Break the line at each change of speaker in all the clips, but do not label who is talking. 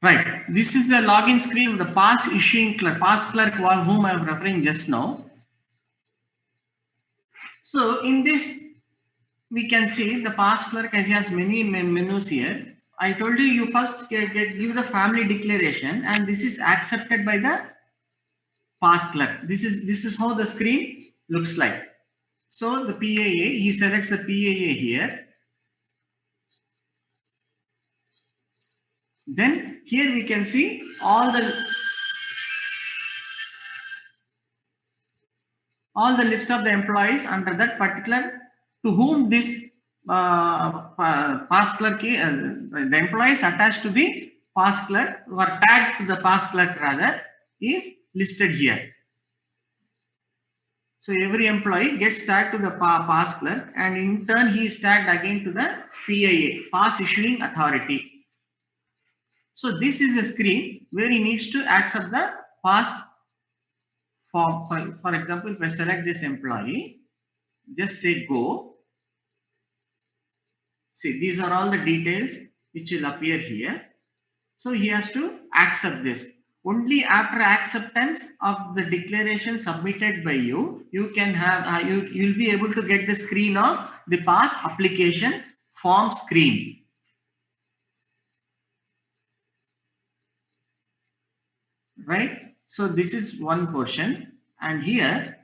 Right. This is the login screen of the pass issuing clerk, pass clerk whom I am referring just now. So in this, we can see the pass clerk as he has many menus here. I told you, you first give the family declaration, and this is accepted by the pass clerk. This is how the screen looks like. So the PAA, he selects the PAA here. Then here we can see all the list of the employees under that particular to whom this pass clerk, the employees attached to the pass clerk or tagged to the pass clerk rather is listed here. So every employee gets tagged to the pass clerk, and in turn he is tagged again to the PIA, pass issuing authority. So this is a screen where he needs to accept the pass form. For example, if I select this employee, just say go. See, these are all the details which will appear here. So he has to accept this. Only after acceptance of the declaration submitted by you, you can have you'll be able to get the screen of the pass application form screen. Right? So this is one portion, and here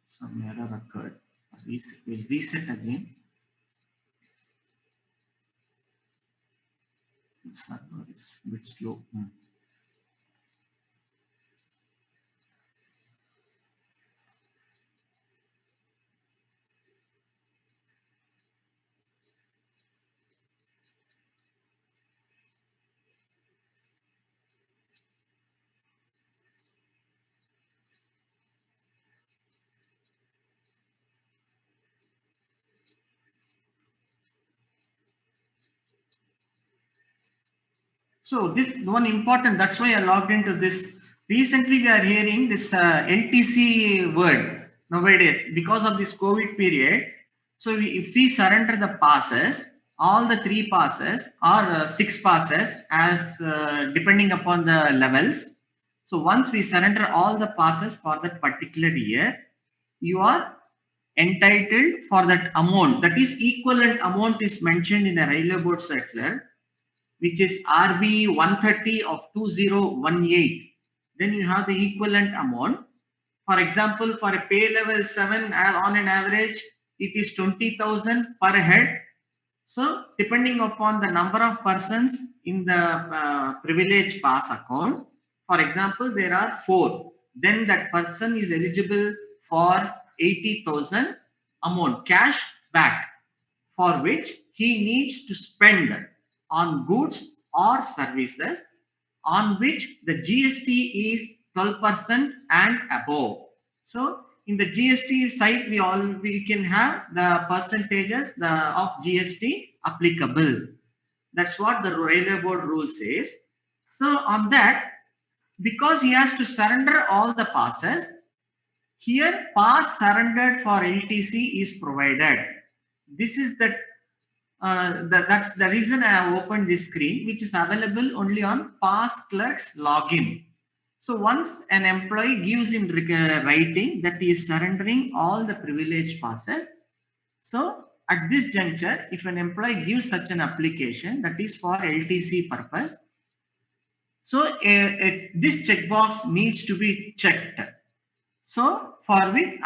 some error occurred. We'll reset again. The server is a bit slow. So this one important, that's why I logged into this. Recently we are hearing this NTC word nowadays because of this COVID period. So if we surrender the passes, all the 3 passes or 6 passes as depending upon the levels. So once we surrender all the passes for that particular year, you are entitled for that amount. That is equivalent amount is mentioned in a railway board circular, which is RB 130 of 2018. Then you have the equivalent amount. For example, for a pay level 7 on an average, it is 20,000 per head. So depending upon the number of persons in the privilege pass account, for example, there are 4. Then that person is eligible for 80,000 amount cash back, for which he needs to spend on goods or services on which the GST is 12% and above. So in the GST side, we can have the percentages of GST applicable. That's what the railway board rule says. So on that, because he has to surrender all the passes, here pass surrendered for LTC is provided. This is that's the reason I have opened this screen, which is available only on pass clerk's login. So once an employee gives in writing that he is surrendering all the privilege passes, so at this juncture, if an employee gives such an application that is for LTC purpose, so this checkbox needs to be checked. So for which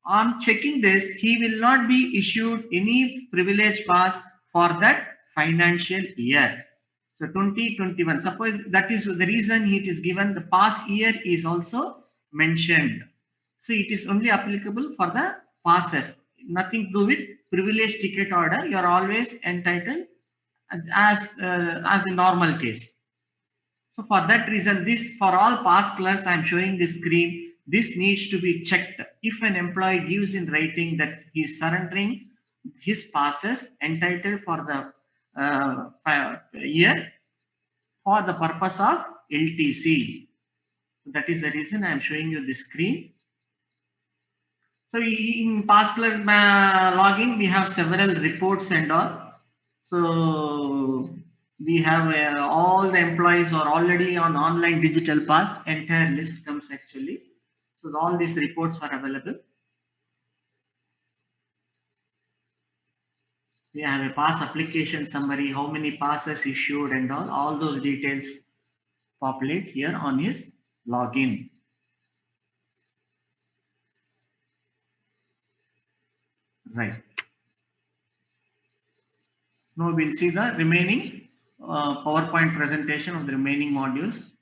on checking this, he will not be issued any privilege pass for that financial year. So 2021, suppose that is the reason it is given, the pass year is also mentioned. So it is only applicable for the passes, nothing to do with privilege ticket order. You are always entitled as a normal case. So for that reason, this for all past clerks, I'm showing the screen. This needs to be checked. If an employee gives in writing that he is surrendering his passes entitled for the year for the purpose of LTC. That is the reason I'm showing you the screen. So in past clerk login, we have several reports and all. So we have all the employees are already on online digital pass. Entire list comes actually. So all these reports are available. We have a pass application summary, how many passes issued and all. All those details populate here on his login. Right. Now we'll see the remaining PowerPoint presentation of the remaining modules.